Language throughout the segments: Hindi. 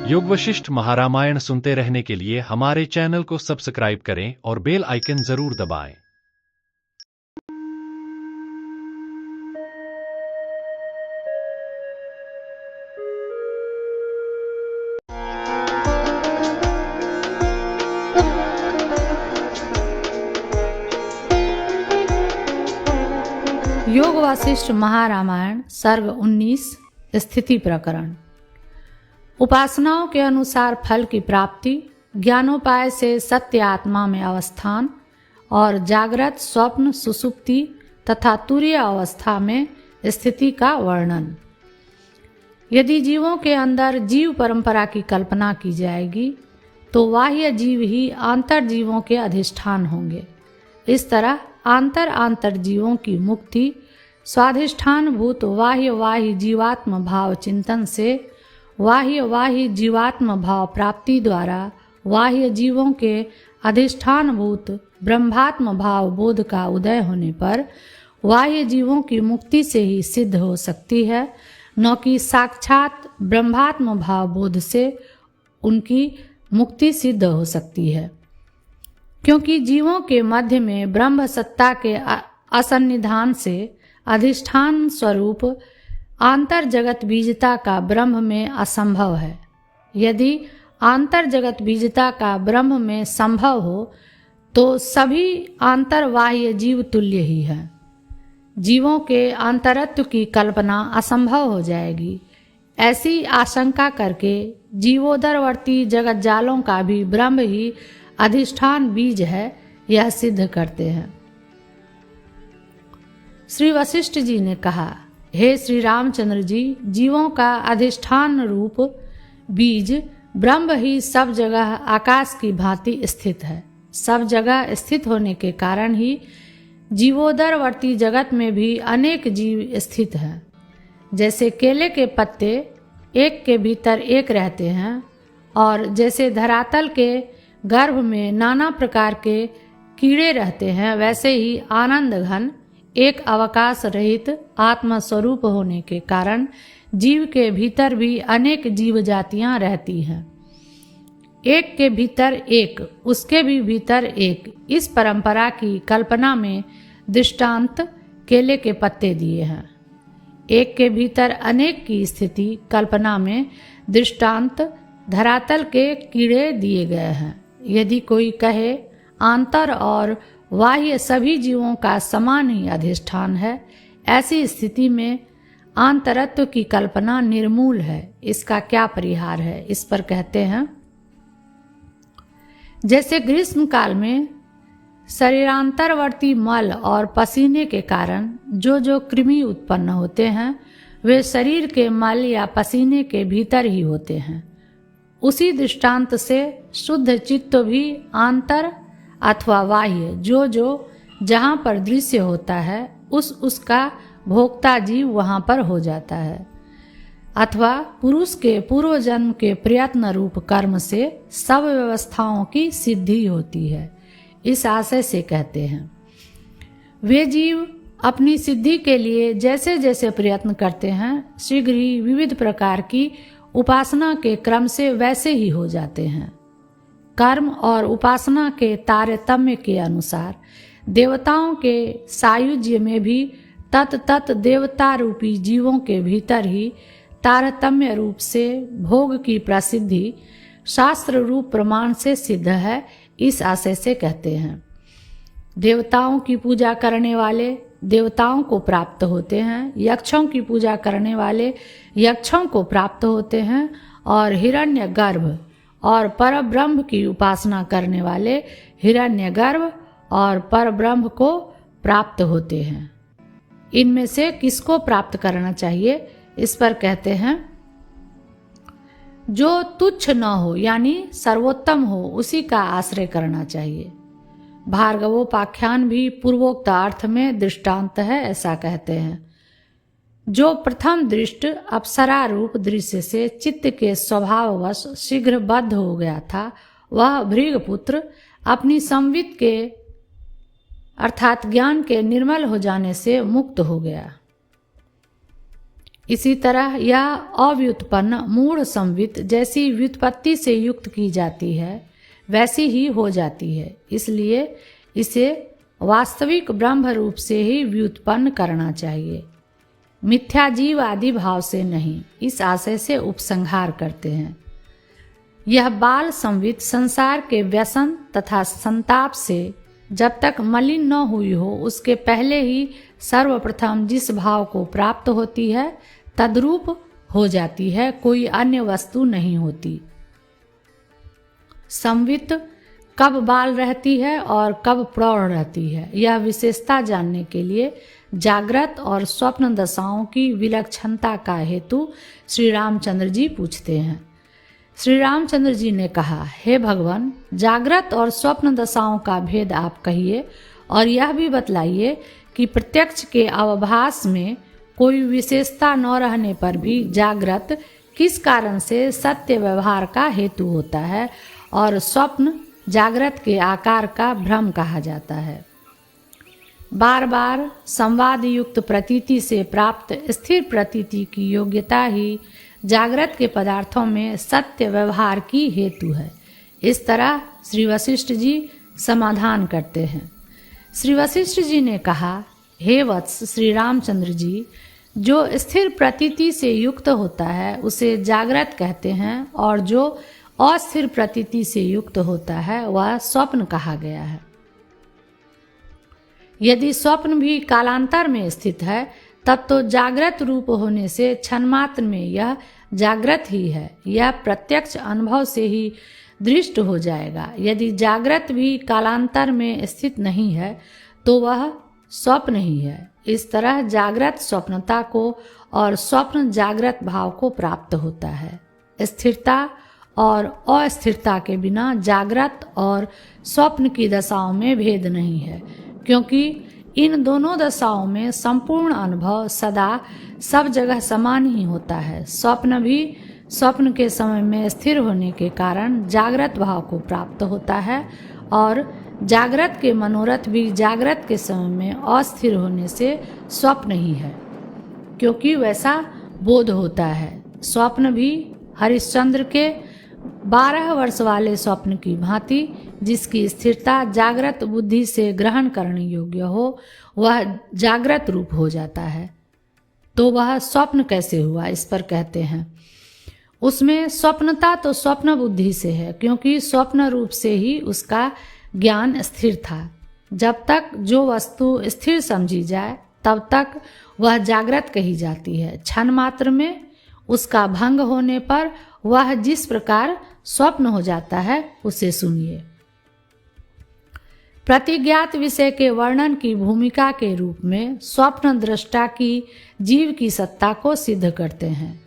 योग वशिष्ठ महारामायण सुनते रहने के लिए हमारे चैनल को सब्सक्राइब करें और बेल आइकन जरूर दबाएं। योग वशिष्ठ महारामायण सर्ग 19 स्थिति प्रकरण। उपासनाओं के अनुसार फल की प्राप्ति, ज्ञानोपाय से सत्य आत्मा में अवस्थान और जागृत, स्वप्न, सुषुप्ति तथा तुरीय अवस्था में स्थिति का वर्णन। यदि जीवों के अंदर जीव परंपरा की कल्पना की जाएगी तो बाह्य जीव ही आंतर जीवों के अधिष्ठान होंगे। इस तरह आंतर जीवों की मुक्ति स्वाधिष्ठान भूत बाह्य जीवात्म भाव चिंतन से बाह्य जीवात्म भाव प्राप्ति द्वारा बाह्य जीवों के अधिष्ठान भूत ब्रह्मात्म भाव बोध का उदय होने पर बाह्य जीवों की मुक्ति से ही सिद्ध हो सकती है, न कि साक्षात ब्रह्मात्म भाव बोध से उनकी मुक्ति सिद्ध हो सकती है। क्योंकि जीवों के मध्य में ब्रह्म सत्ता के असन्निधान से अधिष्ठान स्वरूप आंतर जगत बीजता का ब्रह्म में असंभव है। यदि आंतर जगत बीजता का ब्रह्म में संभव हो तो सभी आंतर बाह्य जीव तुल्य ही है। जीवों के अंतरत्व की कल्पना असंभव हो जाएगी। ऐसी आशंका करके जीवोदरवर्ती जगत जालों का भी ब्रह्म ही अधिष्ठान बीज है, यह सिद्ध करते हैं। श्री वशिष्ठ जी ने कहा, हे श्री रामचंद्र जी, जीवों का अधिष्ठान रूप बीज ब्रह्म ही सब जगह आकाश की भांति स्थित है। सब जगह स्थित होने के कारण ही जीवोदरवर्ती जगत में भी अनेक जीव स्थित हैं। जैसे केले के पत्ते एक के भीतर एक रहते हैं और जैसे धरातल के गर्भ में नाना प्रकार के कीड़े रहते हैं, वैसे ही आनंद घन एक अवकाश रहित आत्म स्वरूप होने के कारण जीव के भीतर भी अनेक जीव जातियां रहती हैं। एक के भीतर एक, उसके भी भीतर एक, इस परंपरा की कल्पना में दृष्टांत केले के पत्ते दिए हैं। एक के भीतर अनेक की स्थिति कल्पना में दृष्टांत धरातल के कीड़े दिए गए हैं। यदि कोई कहे आंतर और बाह्य सभी जीवों का समान ही अधिष्ठान है, ऐसी स्थिति में आंतरत्व की कल्पना निर्मूल है। इसका क्या परिहार है? इस पर कहते हैं, जैसे ग्रीष्म काल में शरीरांतरवर्ती मल और पसीने के कारण जो कृमि उत्पन्न होते हैं, वे शरीर के मल या पसीने के भीतर ही होते हैं। उसी दृष्टांत से शुद्ध चित्त भी आंतर अथवा बाह्य जो जहाँ पर दृश्य होता है उसका भोक्ता जीव वहाँ पर हो जाता है। अथवा पुरुष के पूर्व जन्म के प्रयत्न रूप कर्म से सब व्यवस्थाओं की सिद्धि होती है। इस आशय से कहते हैं, वे जीव अपनी सिद्धि के लिए जैसे जैसे प्रयत्न करते हैं, शीघ्र ही विविध प्रकार की उपासना के क्रम से वैसे ही हो जाते हैं। कर्म और उपासना के तारतम्य के अनुसार देवताओं के सायुज्य में भी तत् देवता रूपी जीवों के भीतर ही तारतम्य रूप से भोग की प्रसिद्धि शास्त्र रूप प्रमाण से सिद्ध है। इस आशय से कहते हैं, देवताओं की पूजा करने वाले देवताओं को प्राप्त होते हैं, यक्षों की पूजा करने वाले यक्षों को प्राप्त होते हैं और हिरण्यगर्भ और परब्रह्म की उपासना करने वाले हिरण्यगर्भ और परब्रह्म को प्राप्त होते हैं। इनमें से किसको प्राप्त करना चाहिए? इस पर कहते हैं, जो तुच्छ न हो यानी सर्वोत्तम हो, उसी का आश्रय करना चाहिए। भार्गवोपाख्यान भी पूर्वोक्त अर्थ में दृष्टांत है, ऐसा कहते हैं। जो प्रथम दृष्ट अप्सरा रूप दृश्य से चित्त के स्वभाववश शीघ्र बद्ध हो गया था, वह भृगपुत्र अपनी संवित के अर्थात ज्ञान के निर्मल हो जाने से मुक्त हो गया। इसी तरह यह अव्युत्पन्न मूढ़ संवित जैसी व्युत्पत्ति से युक्त की जाती है वैसी ही हो जाती है। इसलिए इसे वास्तविक ब्रह्म रूप से ही व्युत्पन्न करना चाहिए, मिथ्या जीव आदि भाव से नहीं। इस आशय से उपसंहार करते हैं। यह बाल संवित संसार के व्यसन तथा संताप से जब तक मलिन न हुई हो उसके पहले ही सर्वप्रथम जिस भाव को प्राप्त होती है तद्रूप हो जाती है, कोई अन्य वस्तु नहीं होती। संवित कब बाल रहती है और कब प्रौढ़ रहती है, यह विशेषता जानने के लिए जागृत और स्वप्न दशाओं की विलक्षणता का हेतु श्री रामचंद्र जी पूछते हैं। श्री रामचंद्र जी ने कहा, हे भगवान, जागृत और स्वप्न दशाओं का भेद आप कहिए और यह भी बतलाइए कि प्रत्यक्ष के अवभास में कोई विशेषता न रहने पर भी जागृत किस कारण से सत्य व्यवहार का हेतु होता है और स्वप्न जागृत के आकार का भ्रम कहा जाता है। बार बार संवाद युक्त प्रतीति से प्राप्त स्थिर प्रतीति की योग्यता ही जागृत के पदार्थों में सत्य व्यवहार की हेतु है। इस तरह श्री वशिष्ठ जी समाधान करते हैं। श्री वशिष्ठ जी ने कहा, हे वत्स श्री रामचंद्र जी, जो स्थिर प्रतीति से युक्त होता है उसे जागृत कहते हैं और जो अस्थिर प्रतीति से युक्त होता है वह स्वप्न कहा गया है। यदि स्वप्न भी कालांतर में स्थित है तब तो जागृत रूप होने से क्षणमात्र में यह जागृत ही है, यह प्रत्यक्ष अनुभव से ही दृष्ट हो जाएगा। यदि जागृत भी कालांतर में स्थित नहीं है तो वह स्वप्न ही है। इस तरह जागृत स्वप्नता को और स्वप्न जागृत भाव को प्राप्त होता है। स्थिरता और अस्थिरता के बिना जागृत और स्वप्न की दशाओं में भेद नहीं है, क्योंकि इन दोनों दशाओं में संपूर्ण अनुभव सदा सब जगह समान ही होता है। स्वप्न भी स्वप्न के समय में स्थिर होने के कारण जागृत भाव को प्राप्त होता है और जागृत के मनोरथ भी जागृत के समय में अस्थिर होने से स्वप्न ही है, क्योंकि वैसा बोध होता है। स्वप्न भी हरिश्चंद्र के 12 वर्ष वाले स्वप्न की भांति जिसकी स्थिरता जागृत बुद्धि से ग्रहण करने योग्य हो वह जागृत रूप हो जाता है। तो वह स्वप्न कैसे हुआ, इस पर कहते हैं, उसमें स्वप्नता तो स्वप्न बुद्धि से है, क्योंकि स्वप्न रूप से ही उसका ज्ञान स्थिर था। जब तक जो वस्तु स्थिर समझी जाए तब तक वह जागृत कही जाती है। क्षण मात्र में उसका भंग होने पर वह जिस प्रकार स्वप्न हो जाता है उसे सुनिए। प्रतिज्ञात विषय के वर्णन की भूमिका के रूप में स्वप्न दृष्टा की जीव की सत्ता को सिद्ध करते हैं।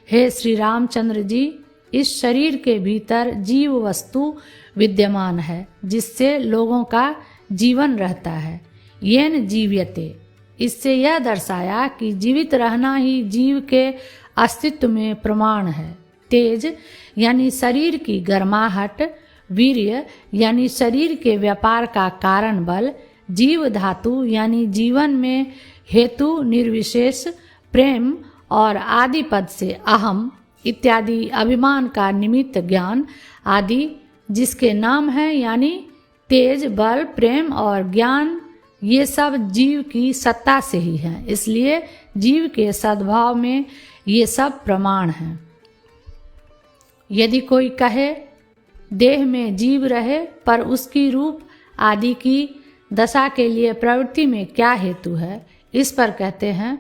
हे श्री रामचंद्र जी, इस शरीर के भीतर जीव वस्तु विद्यमान है जिससे लोगों का जीवन रहता है। येन जीव्यते, इससे यह दर्शाया कि जीवित रहना ही जीव के अस्तित्व में प्रमाण है। तेज यानी शरीर की गर्माहट, वीर्य यानी शरीर के व्यापार का कारण बल, जीव धातु यानी जीवन में हेतु निर्विशेष, प्रेम और आदि पद से अहम इत्यादि अभिमान का निमित्त ज्ञान आदि जिसके नाम है, यानी तेज, बल, प्रेम और ज्ञान, ये सब जीव की सत्ता से ही हैं। इसलिए जीव के सद्भाव में ये सब प्रमाण हैं। यदि कोई कहे देह में जीव रहे पर उसकी रूप आदि की दशा के लिए प्रवृत्ति में क्या हेतु है, इस पर कहते हैं,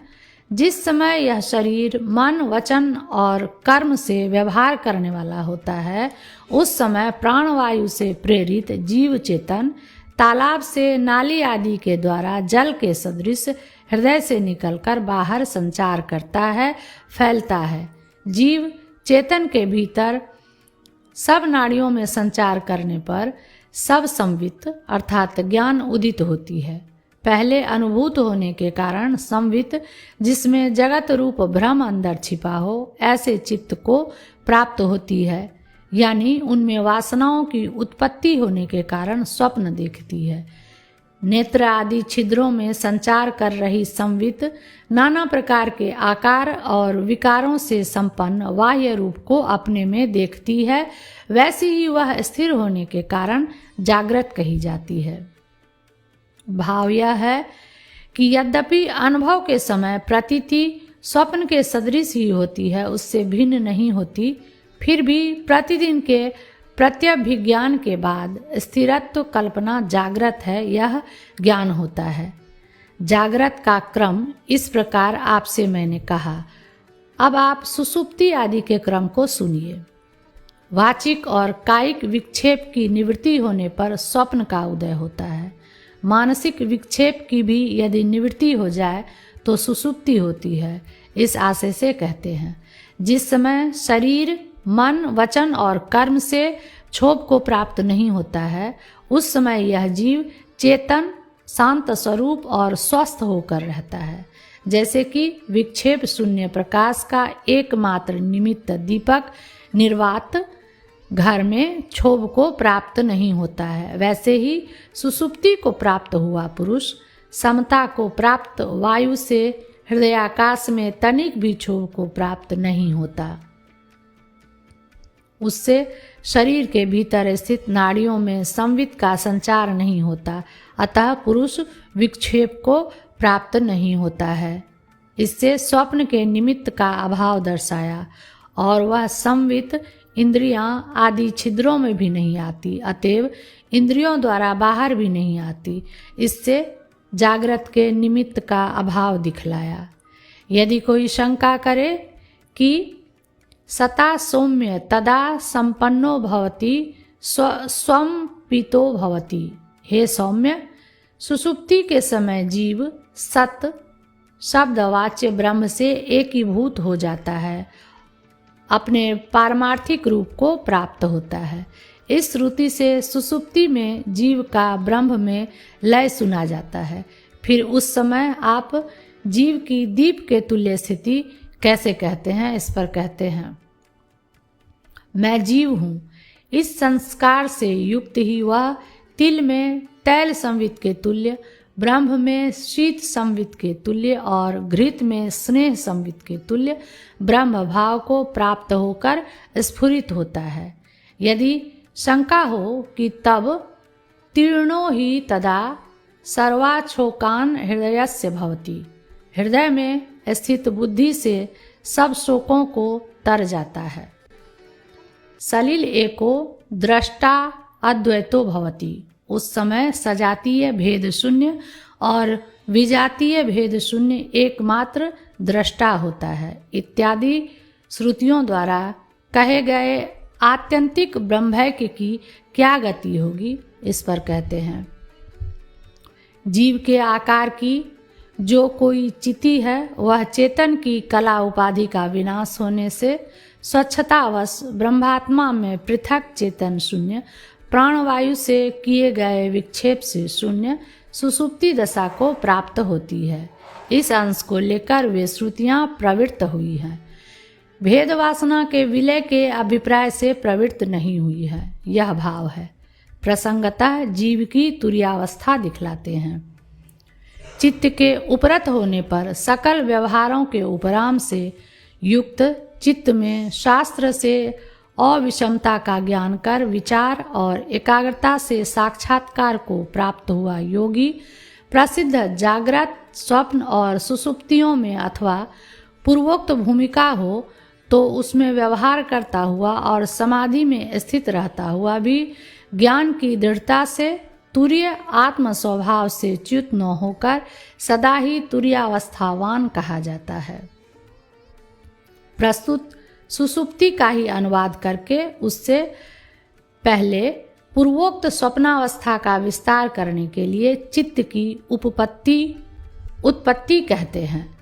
जिस समय यह शरीर मन, वचन और कर्म से व्यवहार करने वाला होता है उस समय प्राणवायु से प्रेरित जीव चेतन तालाब से नाली आदि के द्वारा जल के सदृश हृदय से निकलकर बाहर संचार करता है, फैलता है। जीव चेतन के भीतर सब नाड़ियों में संचार करने पर सब संवित अर्थात ज्ञान उदित होती है। पहले अनुभूत होने के कारण संवित, जिसमें जगत रूप भ्रम अंदर छिपा हो, ऐसे चित्त को प्राप्त होती है, यानी उनमें वासनाओं की उत्पत्ति होने के कारण स्वप्न देखती है। नेत्र आदि छिद्रों में संचार कर रही संवित नाना प्रकार के आकार और विकारों से संपन्न बाह्य रूप को अपने में देखती है, वैसी ही वह स्थिर होने के कारण जागृत कही जाती है। भाव यह है कि यद्यपि अनुभव के समय प्रतीति स्वप्न के सदृश ही होती है, उससे भिन्न नहीं होती, फिर भी प्रतिदिन के प्रत्यभिज्ञान के बाद स्थिरत्व कल्पना जागृत है, यह ज्ञान होता है। जागृत का क्रम इस प्रकार आपसे मैंने कहा। अब आप सुषुप्ति आदि के क्रम को सुनिए। वाचिक और कायिक विक्षेप की निवृत्ति होने पर स्वप्न का उदय होता है। मानसिक विक्षेप की भी यदि निवृत्ति हो जाए तो सुषुप्ति होती है। इस आशय से कहते हैं, जिस समय शरीर, मन, वचन और कर्म से क्षोभ को प्राप्त नहीं होता है, उस समय यह जीव चेतन, शांत स्वरूप और स्वस्थ होकर रहता है। जैसे कि विक्षेप शून्य प्रकाश का एकमात्र निमित्त दीपक निर्वात घर में क्षोभ को प्राप्त नहीं होता है, वैसे ही सुषुप्ति को प्राप्त हुआ पुरुष समता को प्राप्त वायु से हृदयाकाश में तनिक भी क्षोभ को प्राप्त नहीं होता। उससे शरीर के भीतर स्थित नाड़ियों में संवित का संचार नहीं होता, अतः पुरुष विक्षेप को प्राप्त नहीं होता है। इससे स्वप्न के निमित्त का अभाव दर्शाया और वह संवित इंद्रियां आदि छिद्रों में भी नहीं आती, अतएव इंद्रियों द्वारा बाहर भी नहीं आती। इससे जागृत के निमित्त का अभाव दिखलाया। यदि कोई शंका करे कि सता सौम्य तदा संपन्नो भवति स्वम पीतो भवति, हे सौम्य, सुषुप्ति के समय जीव सत शब्दवाच्य ब्रह्म से एकीभूत हो जाता है, अपने पारमार्थिक रूप को प्राप्त होता है। इस श्रुति से सुषुप्ति में जीव का ब्रह्म में लय सुना जाता है। फिर उस समय आप जीव की दीप के तुल्य स्थिति कैसे कहते हैं? इस पर कहते हैं, मैं जीव हूँ। इस संस्कार से युक्त ही वह तिल में तैल संवित के तुल्य, ब्रह्म में शीत संवित के तुल्य और घृत में स्नेह संवित के तुल्य ब्रह्म भाव को प्राप्त होकर स्फुरित होता है। यदि शंका हो कि तब तीर्णो ही तदा सर्वाच्छोकान हृदयस्य भवति, हृदय में स्थित बुद्धि से सब शोकों को तर जाता है। सलिल एको दृष्टा अद्वैतो भवति, उस समय सजातीय भेद शून्य और विजातीय भेद शून्य एकमात्र दृष्टा होता है। इत्यादि श्रुतियों द्वारा कहे गए आत्यंतिक ब्रह्मैक्य की क्या गति होगी? इस पर कहते हैं, जीव के आकार की जो कोई चिति है वह चेतन की कला उपाधि का विनाश होने से स्वच्छतावश ब्रह्मात्मा में पृथक चेतन शून्य, प्राणवायु से किए गए विक्षेप से शून्य सुषुप्ति दशा को प्राप्त होती है। इस अंश को लेकर वे श्रुतियाँ प्रवृत्त हुई हैं। भेद वासना के विलय के अभिप्राय से प्रवृत्त नहीं हुई है। यह भाव है। प्रसंगतः जीव की तुर्यावस्था दिखलाते हैं। चित्त के उपरत होने पर सकल व्यवहारों के उपराम से युक्त चित्त में शास्त्र से अविषमता का ज्ञान कर विचार और एकाग्रता से साक्षात्कार को प्राप्त हुआ योगी प्रसिद्ध जागृत, स्वप्न और सुषुप्तियों में अथवा पूर्वोक्त भूमिका हो तो उसमें व्यवहार करता हुआ और समाधि में स्थित रहता हुआ भी ज्ञान की दृढ़ता से तुरीय आत्म स्वभाव से च्युत न होकर सदा ही तुरीयावस्थावान कहा जाता है। प्रस्तुत सुषुप्ति का ही अनुवाद करके उससे पहले पूर्वोक्त स्वप्नावस्था का विस्तार करने के लिए चित्त की उत्पत्ति कहते हैं।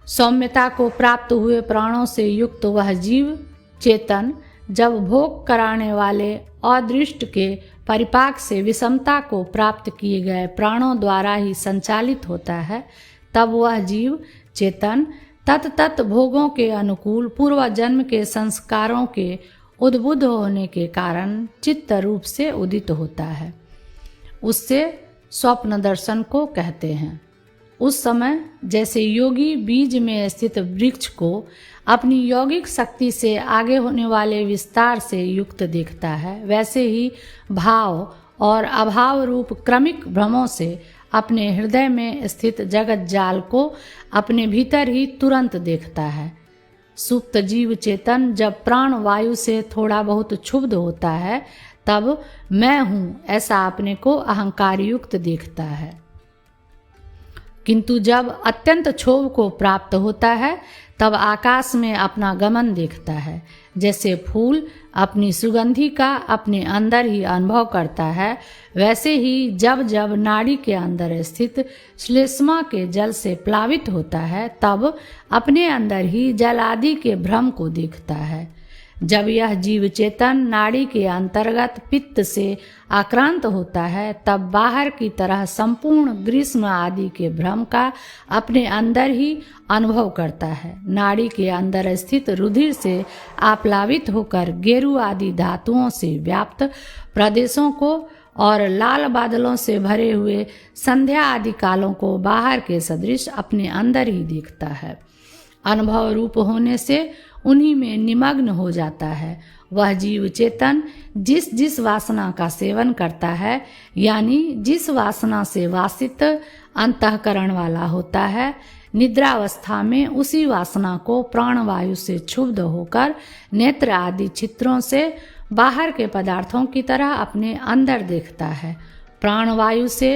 सौम्यता को प्राप्त हुए प्राणों से युक्त वह जीव चेतन जब भोग कराने वाले अदृष्ट के परिपाक से विषमता को प्राप्त किए गए प्राणों द्वारा ही संचालित होता है, तब वह जीव चेतन तत्त भोगों के अनुकूल पूर्व जन्म के संस्कारों के उद्बुद्ध होने के कारण चित्त रूप से उदित होता है। उससे स्वप्न दर्शन को कहते हैं। उस समय जैसे योगी बीज में स्थित वृक्ष को अपनी यौगिक शक्ति से आगे होने वाले विस्तार से युक्त देखता है, वैसे ही भाव और अभाव रूप क्रमिक भ्रमों से अपने हृदय में स्थित जगत जाल को अपने भीतर ही तुरंत देखता है। सुप्त जीव चेतन जब प्राण वायु से थोड़ा बहुत क्षुब्ध होता है तब मैं हूँ ऐसा अपने को अहंकार युक्त देखता है, किंतु जब अत्यंत क्षोभ को प्राप्त होता है तब आकाश में अपना गमन देखता है। जैसे फूल अपनी सुगंधि का अपने अंदर ही अनुभव करता है, वैसे ही जब जब नाड़ी के अंदर स्थित श्लेष्मा के जल से प्लावित होता है तब अपने अंदर ही जल आदि के भ्रम को देखता है। जब यह जीव चेतन नाड़ी के अंतर्गत पित्त से आक्रांत होता है तब बाहर की तरह संपूर्ण ग्रीष्म आदि के भ्रम का अपने अंदर ही अनुभव करता है। नाड़ी के अंदर स्थित रुधिर से आप्लावित होकर गेरु आदि धातुओं से व्याप्त प्रदेशों को और लाल बादलों से भरे हुए संध्या आदि कालों को बाहर के सदृश अपने अंदर ही देखता है। अनुभव रूप होने से उन्हीं में निमग्न हो जाता है। वह जीव चेतन जिस जिस वासना का सेवन करता है, यानी जिस वासना से वासित अंतःकरण वाला होता है, निद्रावस्था में उसी वासना को प्राणवायु से क्षुब्ध होकर नेत्र आदि छिद्रों से बाहर के पदार्थों की तरह अपने अंदर देखता है। प्राणवायु से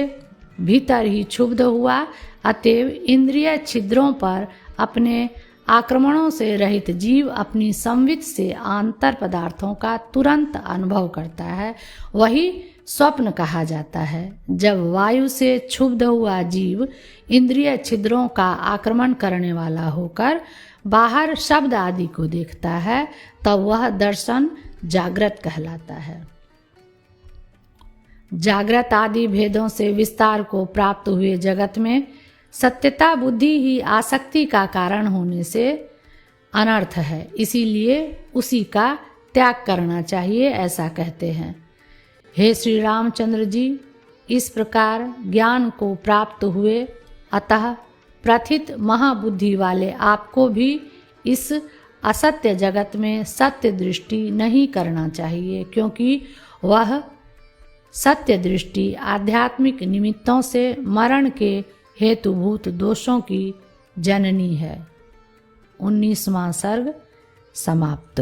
भीतर ही क्षुब्ध हुआ, अतएव इंद्रिय छिद्रों पर अपने आक्रमणों से रहित जीव अपनी संवित से आंतर पदार्थों का तुरंत अनुभव करता है। वही स्वप्न कहा जाता है। जब वायु से क्षुब्ध हुआ जीव इंद्रिय छिद्रों का आक्रमण करने वाला होकर बाहर शब्द आदि को देखता है तब वह दर्शन जागृत कहलाता है। जागृत आदि भेदों से विस्तार को प्राप्त हुए जगत में सत्यता बुद्धि ही आसक्ति का कारण होने से अनर्थ है, इसीलिए उसी का त्याग करना चाहिए, ऐसा कहते हैं। हे श्री रामचंद्र जी, इस प्रकार ज्ञान को प्राप्त हुए, अतः प्रथित महाबुद्धि वाले आपको भी इस असत्य जगत में सत्य दृष्टि नहीं करना चाहिए, क्योंकि वह सत्य दृष्टि आध्यात्मिक निमित्तों से मरण के हेतुभूत दोषों की जननी है। 19वां सर्ग समाप्त।